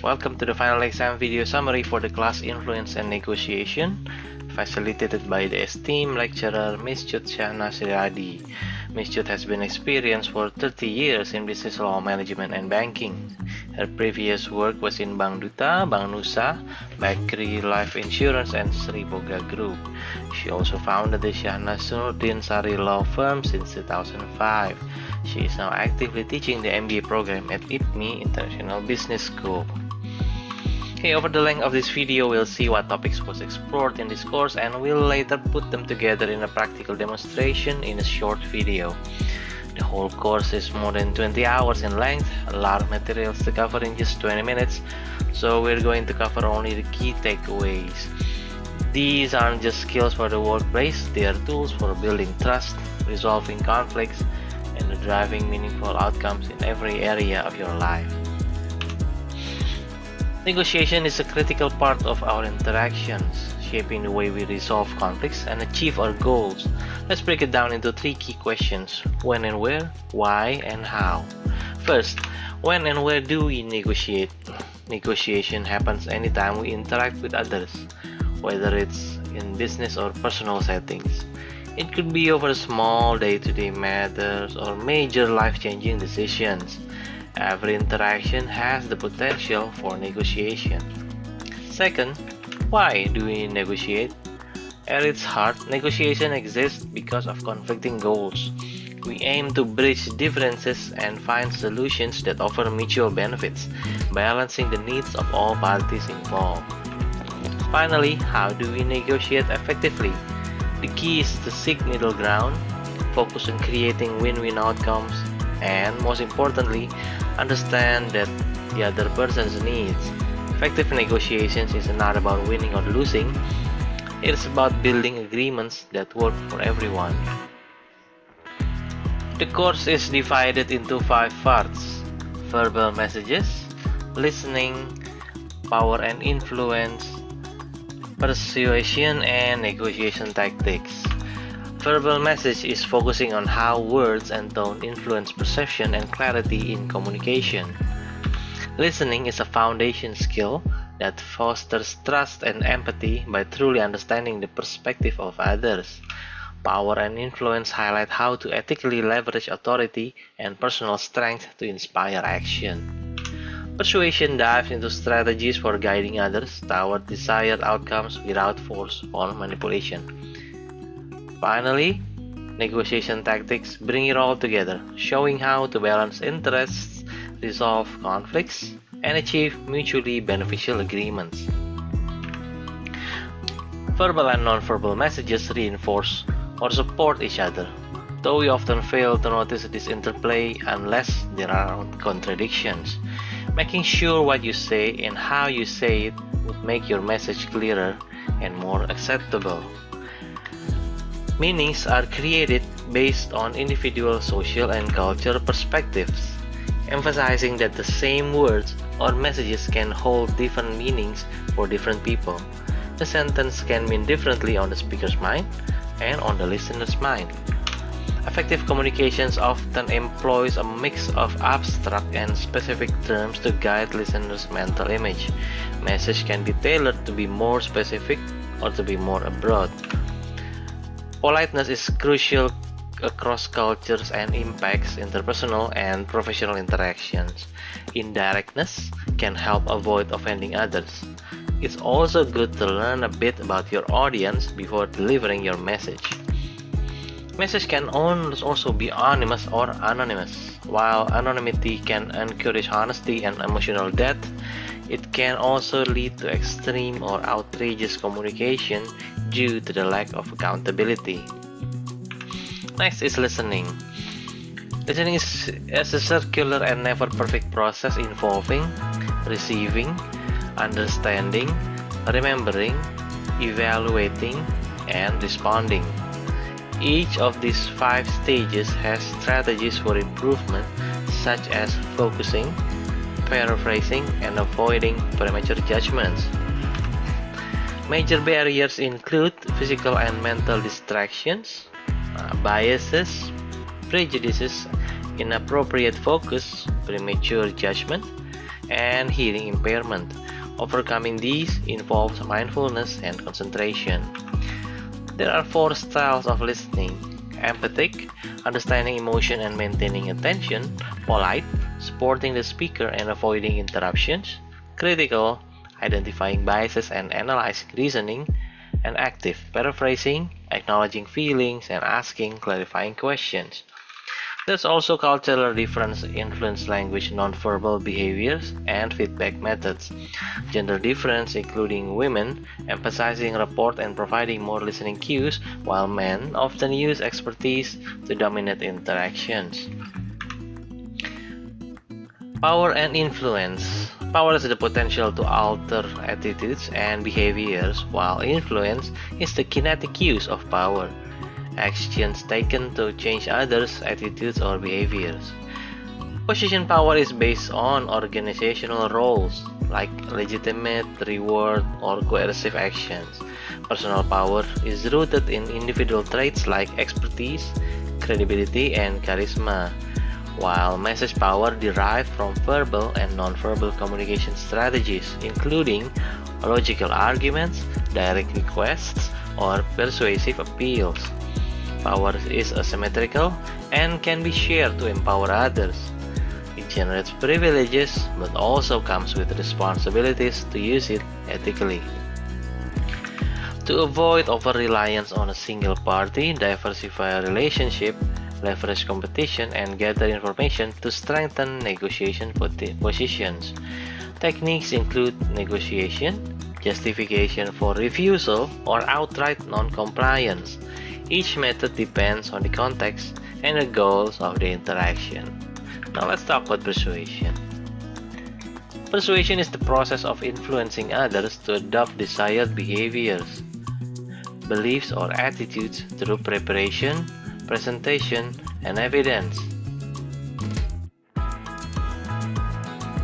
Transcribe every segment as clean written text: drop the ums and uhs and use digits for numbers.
Welcome to the final exam video summary for the class Influence and Negotiation, facilitated by the esteemed lecturer Ms. Chut Shahna Siradi. Ms. Chut has been experienced for 30 years in business law, management, and banking. Her previous work was in Bank Duta, Bank Nusa, Bakery Life Insurance, and Sri Boga Group. She also founded the Shahna Sunuddin Sari Law Firm since 2005. She is now actively teaching the MBA program at IPMI International Business School. Okay, over the length of this video, we'll see what topics was explored in this course and we'll later put them together in a practical demonstration in a short video. The whole course is more than 20 hours in length, a lot of materials to cover in just 20 minutes, so we're going to cover only the key takeaways. These aren't just skills for the workplace, they are tools for building trust, resolving conflicts, and driving meaningful outcomes in every area of your life. Negotiation is a critical part of our interactions, shaping the way we resolve conflicts and achieve our goals. Let's break it down into three key questions: when and where, why, and how. First, when and where do we negotiate? Negotiation happens anytime we interact with others, whether it's in business or personal settings. It could be over small day-to-day matters or major life-changing decisions. Every interaction has the potential for negotiation. Second, why do we negotiate? At its heart, negotiation exists because of conflicting goals. We aim to bridge differences and find solutions that offer mutual benefits, balancing the needs of all parties involved. Finally, how do we negotiate effectively? The key is to seek middle ground, focus on creating win-win outcomes, and most importantly, understand that the other person's needs. Effective negotiations is not about winning or losing, it is about building agreements that work for everyone. The course is divided into 5 parts: verbal messages, listening, power and influence, persuasion, and negotiation tactics. Verbal message is focusing on how words and tone influence perception and clarity in communication. Listening is a foundation skill that fosters trust and empathy by truly understanding the perspective of others. Power and influence highlight how to ethically leverage authority and personal strength to inspire action. Persuasion dives into strategies for guiding others toward desired outcomes without force or manipulation. Finally, negotiation tactics bring it all together, showing how to balance interests, resolve conflicts, and achieve mutually beneficial agreements. Verbal and non-verbal messages reinforce or support each other, though we often fail to notice this interplay unless there are contradictions. Making sure what you say and how you say it would make your message clearer and more acceptable. Meanings are created based on individual social and cultural perspectives, emphasizing that the same words or messages can hold different meanings for different people. The sentence can mean differently on the speaker's mind and on the listener's mind. Effective communications often employs a mix of abstract and specific terms to guide listeners' mental image. Message can be tailored to be more specific or to be more broad. Politeness is crucial across cultures and impacts interpersonal and professional interactions. Indirectness can help avoid offending others. It's also good to learn a bit about your audience before delivering your message. Message can also be anonymous or anonymous. While anonymity can encourage honesty and emotional depth, it can also lead to extreme or outrageous communication due to the lack of accountability. Next is listening. Listening is a circular and never perfect process involving receiving, understanding, remembering, evaluating, and responding. Each of these 5 stages has strategies for improvement, such as focusing, paraphrasing, and avoiding premature judgments. Major barriers include physical and mental distractions, biases, prejudices, inappropriate focus, premature judgment, and hearing impairment. Overcoming these involves mindfulness and concentration. There are four styles of listening: empathic, understanding emotion and maintaining attention; polite, supporting the speaker and avoiding interruptions; critical, identifying biases and analyzing reasoning; and active, paraphrasing, acknowledging feelings and asking clarifying questions. There's also cultural difference influence language, nonverbal behaviors, and feedback methods. Gender difference, including women emphasizing rapport and providing more listening cues, while men often use expertise to dominate interactions. Power and influence. Power is the potential to alter attitudes and behaviors, while influence is the kinetic use of power. Actions taken to change others' attitudes or behaviors. Position power is based on organizational roles, like legitimate, reward, or coercive actions. Personal power is rooted in individual traits like expertise, credibility, and charisma, while message power derived from verbal and nonverbal communication strategies, including logical arguments, direct requests, or persuasive appeals. Power is asymmetrical and can be shared to empower others. It generates privileges but also comes with responsibilities to use it ethically. To avoid over-reliance on a single party, diversify a relationship, leverage competition, and gather information to strengthen negotiation positions. Techniques include negotiation, justification for refusal, or outright non-compliance. Each method depends on the context and the goals of the interaction. Now let's talk about persuasion. Persuasion is the process of influencing others to adopt desired behaviors, beliefs, or attitudes through preparation, presentation, and evidence.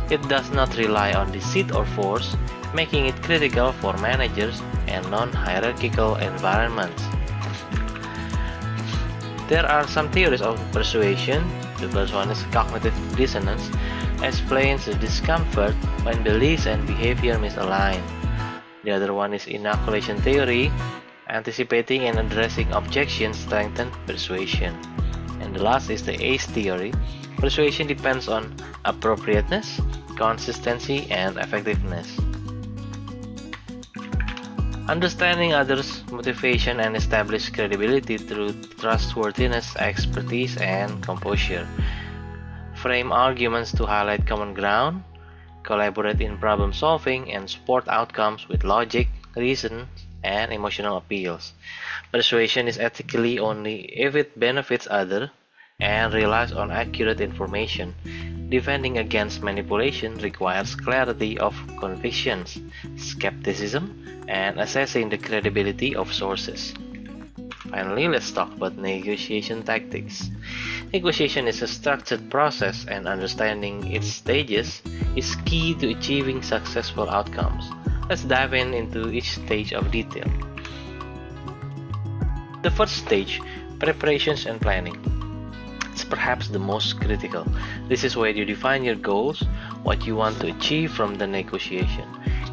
It does not rely on deceit or force, making it critical for managers and non-hierarchical environments. There are some theories of persuasion. The first one is cognitive dissonance, explains the discomfort when beliefs and behavior misalign. The other one is inoculation theory, anticipating and addressing objections strengthens persuasion. And the last is the ACE theory. Persuasion depends on appropriateness, consistency, and effectiveness. Understanding others' motivation and establish credibility through trustworthiness, expertise, and composure. Frame arguments to highlight common ground. Collaborate in problem solving and support outcomes with logic, reason, and emotional appeals. Persuasion is ethically only if it benefits others and relies on accurate information. Defending against manipulation requires clarity of convictions, skepticism, and assessing the credibility of sources. Finally, let's talk about negotiation tactics. Negotiation is a structured process, and understanding its stages is key to achieving successful outcomes. Let's dive into each stage of detail. The first stage, preparations and planning. It's perhaps the most critical. This is where you define your goals, what you want to achieve from the negotiation.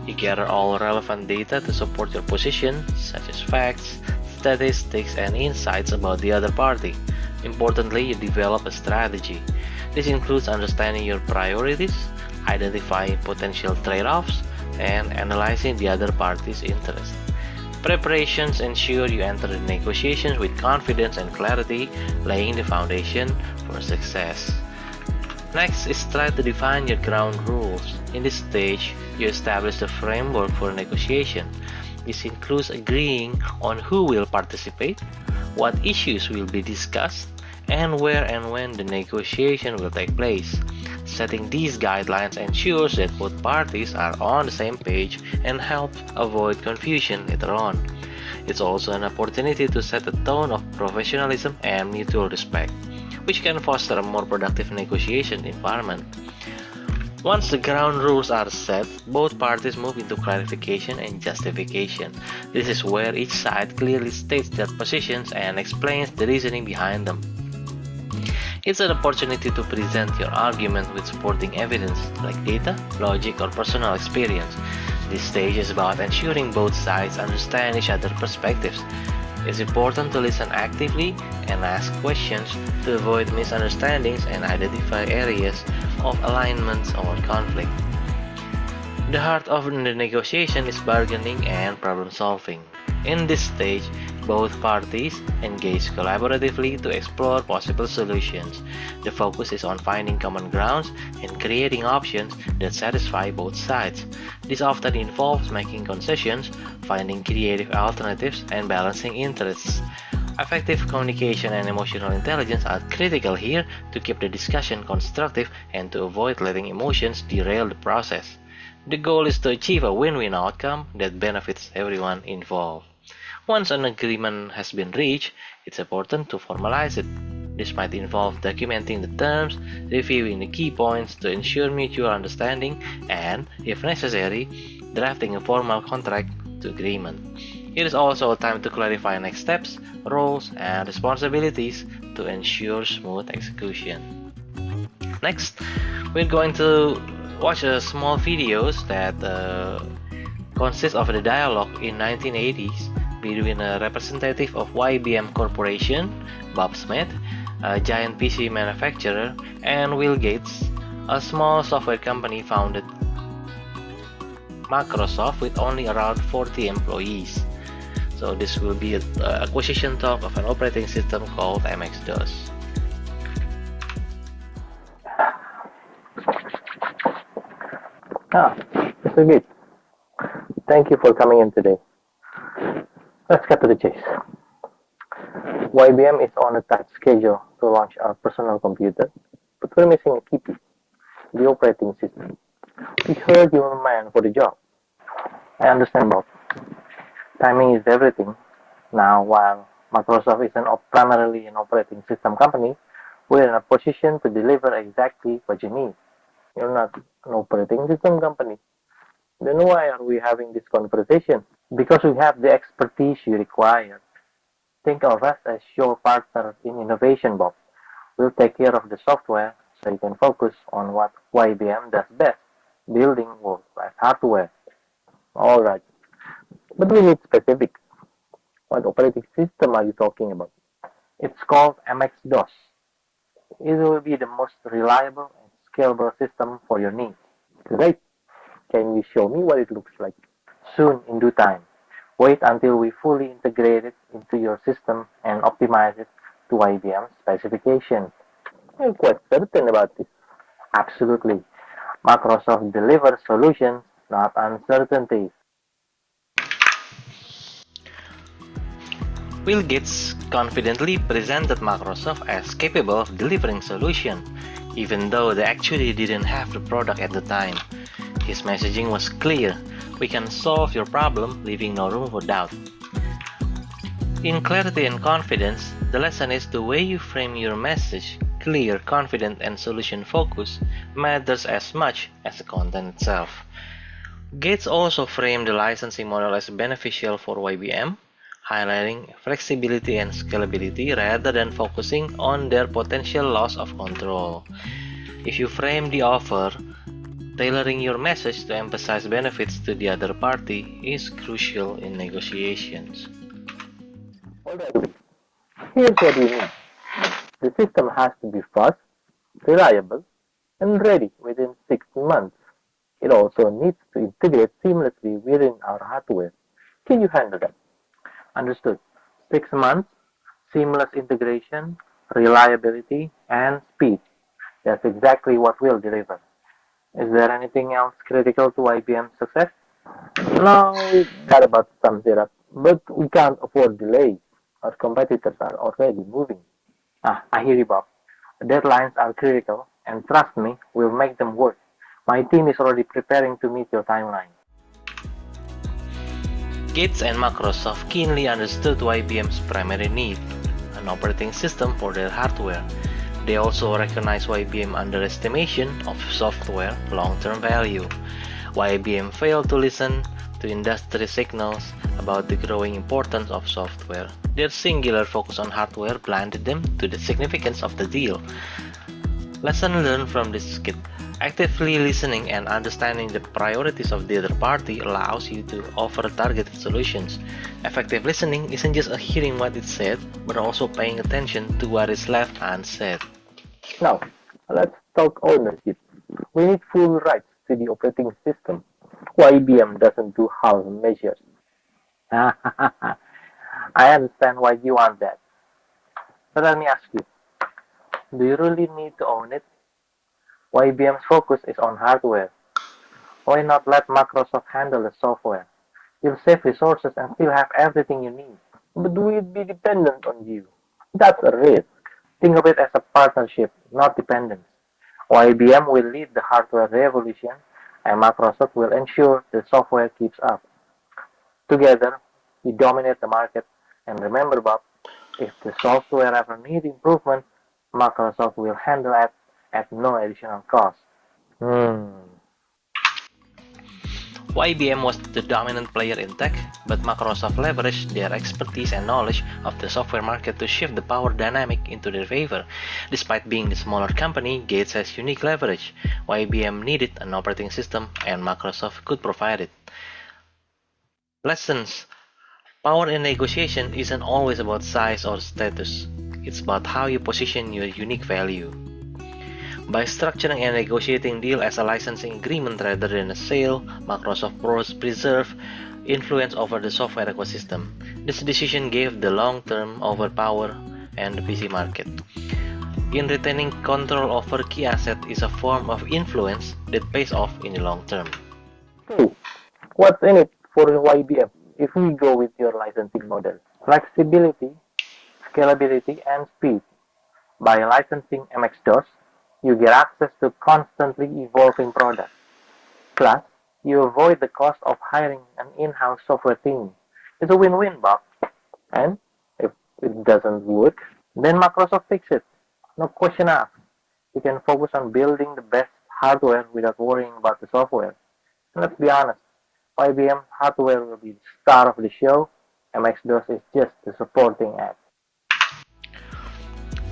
You gather all relevant data to support your position, such as facts, statistics, and insights about the other party. Importantly, you develop a strategy. This includes understanding your priorities, identifying potential trade-offs, and analyzing the other party's interest. Preparations ensure you enter the negotiations with confidence and clarity, laying the foundation for success. Next is try to define your ground rules. In this stage, you establish the framework for negotiation. This includes agreeing on who will participate, what issues will be discussed, and where and when the negotiation will take place. Setting these guidelines ensures that both parties are on the same page and helps avoid confusion later on. It's also an opportunity to set a tone of professionalism and mutual respect, which can foster a more productive negotiation environment. Once the ground rules are set, both parties move into clarification and justification. This is where each side clearly states their positions and explains the reasoning behind them. It's an opportunity to present your argument with supporting evidence like data, logic, or personal experience. This stage is about ensuring both sides understand each other's perspectives. It's important to listen actively and ask questions to avoid misunderstandings and identify areas of alignment or conflict. The heart of the negotiation is bargaining and problem solving. In this stage, both parties engage collaboratively to explore possible solutions. The focus is on finding common grounds and creating options that satisfy both sides. This often involves making concessions, finding creative alternatives, and balancing interests. Effective communication and emotional intelligence are critical here to keep the discussion constructive and to avoid letting emotions derail the process. The goal is to achieve a win-win outcome that benefits everyone involved. Once an agreement has been reached, it's important to formalize it. This might involve documenting the terms, reviewing the key points to ensure mutual understanding, and, if necessary, drafting a formal contract to agreement. It is also a time to clarify next steps, roles, and responsibilities to ensure smooth execution. Next, we're going to watch a small videos that consists of the dialogue in 1980s between a representative of IBM Corporation, Bob Smith, a giant PC manufacturer, and Will Gates, a small software company founded Microsoft with only around 40 employees. So this will be an acquisition talk of an operating system called MS-DOS. Mr. Gates, thank you for coming in today. Let's cut to the chase. IBM is on a tight schedule to launch our personal computer, but we're missing a key piece, the operating system. We heard you were a man for the job. I understand, Bob. Timing is everything. Now, while Microsoft is primarily an operating system company, we're in a position to deliver exactly what you need. You're not an operating system company. Then why are we having this conversation? Because we have the expertise you require. Think of us as your partner in innovation, Bob. We'll take care of the software so you can focus on what IBM does best, building world-class hardware. Alright, but we need specifics. What operating system are you talking about? It's called MS-DOS. It will be the most reliable and scalable system for your needs. Great! Can you show me what it looks like? Soon, in due time. Wait until we fully integrate it into your system and optimize it to IBM's specifications. You're quite certain about this. Absolutely. Microsoft delivers solutions, not uncertainties. Will Gates confidently presented Microsoft as capable of delivering solutions, even though they actually didn't have the product at the time. His messaging was clear: we can solve your problem, leaving no room for doubt. In clarity and confidence, the lesson is the way you frame your message, clear, confident, and solution-focused, matters as much as the content itself. Gates also framed the licensing model as beneficial for IBM, highlighting flexibility and scalability rather than focusing on their potential loss of control. If you frame the offer, tailoring your message to emphasize benefits to the other party is crucial in negotiations. Alright, here's what you need. The system has to be fast, reliable, and ready within 6 months. It also needs to integrate seamlessly within our hardware. Can you handle that? Understood. 6 months, seamless integration, reliability, and speed. That's exactly what we'll deliver. Is there anything else critical to IBM's success? No, that about sums it up. But we can't afford delays. Our competitors are already moving. I hear you, Bob. Deadlines are critical, and trust me, we'll make them work. My team is already preparing to meet your timeline. Gates and Microsoft keenly understood IBM's primary need, an operating system for their hardware. They also recognized IBM's underestimation of software long-term value. IBM failed to listen to industry signals, about the growing importance of software. Their singular focus on hardware blinded them to the significance of the deal. Lesson learned from this skit. Actively listening and understanding the priorities of the other party allows you to offer targeted solutions. Effective listening isn't just hearing what is said, but also paying attention to what is left unsaid. Now, let's talk ownership. We need full rights to the operating system. IBM doesn't do half measures. I understand why you want that. But let me ask you, do you really need to own it? IBM's focus is on hardware. Why not let Microsoft handle the software? You'll save resources and still have everything you need. But will it be dependent on you? That's a risk. Think of it as a partnership, not dependence. IBM will lead the hardware revolution, and Microsoft will ensure the software keeps up. Together, we dominate the market. And remember, Bob, if the software ever needs improvement, Microsoft will handle it at no additional cost. Hmm. IBM was the dominant player in tech, but Microsoft leveraged their expertise and knowledge of the software market to shift the power dynamic into their favor. Despite being the smaller company, Gates has unique leverage. IBM needed an operating system, and Microsoft could provide it. Lessons. Power in negotiation isn't always about size or status. It's about how you position your unique value. By structuring a negotiating deal as a licensing agreement rather than a sale, Microsoft preserved influence over the software ecosystem. This decision gave the long-term power and the PC market. In retaining control over key asset is a form of influence that pays off in the long term. So, what's in it for IBM if we go with your licensing model? Flexibility, scalability, and speed. By licensing MX-DOS, you get access to constantly evolving products. Plus, you avoid the cost of hiring an in-house software team. It's a win-win, Bob. And if it doesn't work, then Microsoft fix it. No question asked. You can focus on building the best hardware without worrying about the software. And let's be honest, IBM hardware will be the star of the show. MX-DOS is just the supporting act.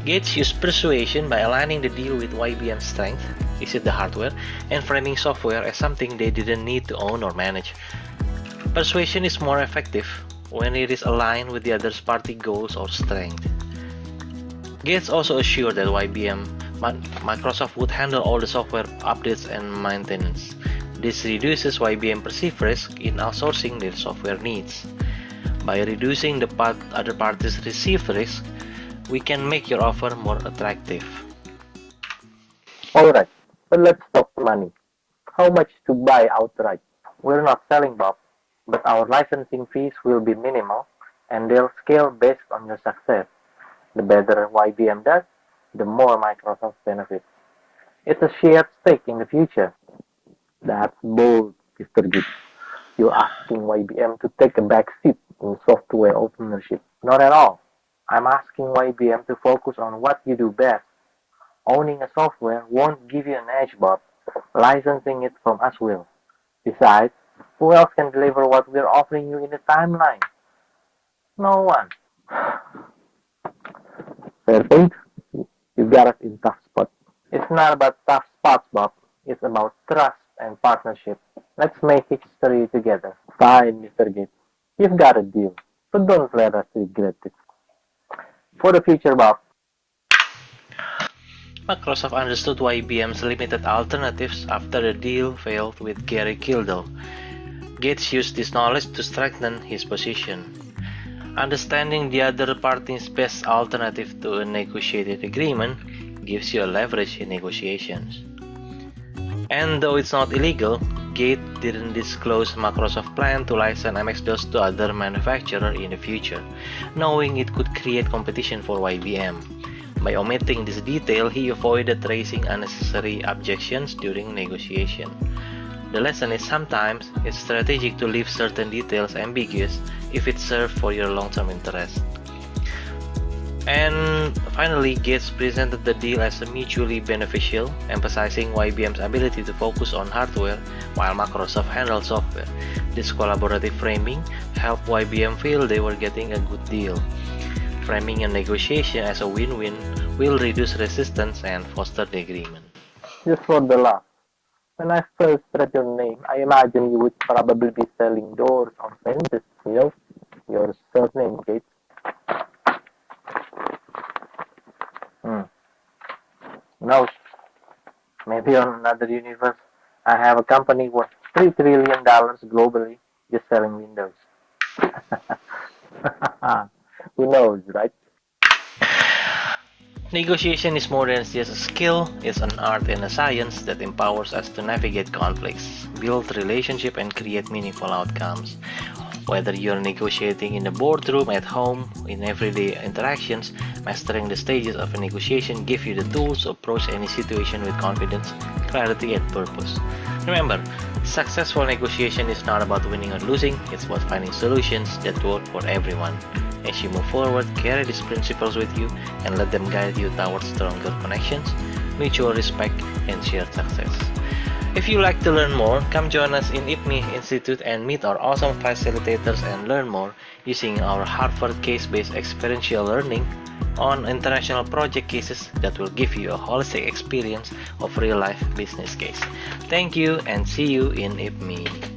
Gates used persuasion by aligning the deal with IBM's strength, is it the hardware, and framing software as something they didn't need to own or manage. Persuasion is more effective when it is aligned with the other party's goals or strength. Gates also assured that Microsoft would handle all the software updates and maintenance. This reduces IBM perceived risk in outsourcing their software needs. By reducing the other party's perceived risk, we can make your offer more attractive. Alright, but let's talk money. How much to buy outright? We're not selling, Bob, but our licensing fees will be minimal and they'll scale based on your success. The better IBM does, the more Microsoft benefits. It's a shared stake in the future. That's bold, Mr. Gibbs. You're asking IBM to take a back seat in software ownership. Not at all. I'm asking IBM to focus on what you do best. Owning a software won't give you an edge, Bob. Licensing it from us will. Besides, who else can deliver what we're offering you in the timeline? No one. Fair point. You got us in tough spot. It's not about tough spots, Bob. It's about trust and partnership. Let's make history together. Fine, Mr. Gates. You've got a deal, but don't let us regret it. For the future, Bob. Microsoft understood IBM's limited alternatives after the deal failed with Gary Kildall. Gates used this knowledge to strengthen his position. Understanding the other party's best alternative to a negotiated agreement gives you a leverage in negotiations. And though it's not illegal, Gates didn't disclose Microsoft's plan to license MX-DOS to other manufacturers in the future, knowing it could create competition for IBM. By omitting this detail, he avoided raising unnecessary objections during negotiation. The lesson is sometimes it's strategic to leave certain details ambiguous if it serves for your long-term interest. And finally, Gates presented the deal as mutually beneficial, emphasizing IBM's ability to focus on hardware while Microsoft handled software. This collaborative framing helped IBM feel they were getting a good deal. Framing a negotiation as a win-win will reduce resistance and foster the agreement. Just for the laugh. When I first read your name, I imagined you would probably be selling doors or fences, your surname, Gates. Hmm. No, maybe on another universe, I have a company worth $3 trillion globally just selling windows. Who knows, right? Negotiation is more than just a skill, it's an art and a science that empowers us to navigate conflicts, build relationships, and create meaningful outcomes. Whether you're negotiating in the boardroom, at home, in everyday interactions, mastering the stages of a negotiation give you the tools to approach any situation with confidence, clarity, and purpose. Remember, successful negotiation is not about winning or losing, it's about finding solutions that work for everyone. As you move forward, carry these principles with you and let them guide you towards stronger connections, mutual respect, and shared success. If you like to learn more, come join us in IPMI Institute and meet our awesome facilitators and learn more using our Harvard case-based experiential learning on international project cases that will give you a holistic experience of real-life business case. Thank you and see you in IPMI.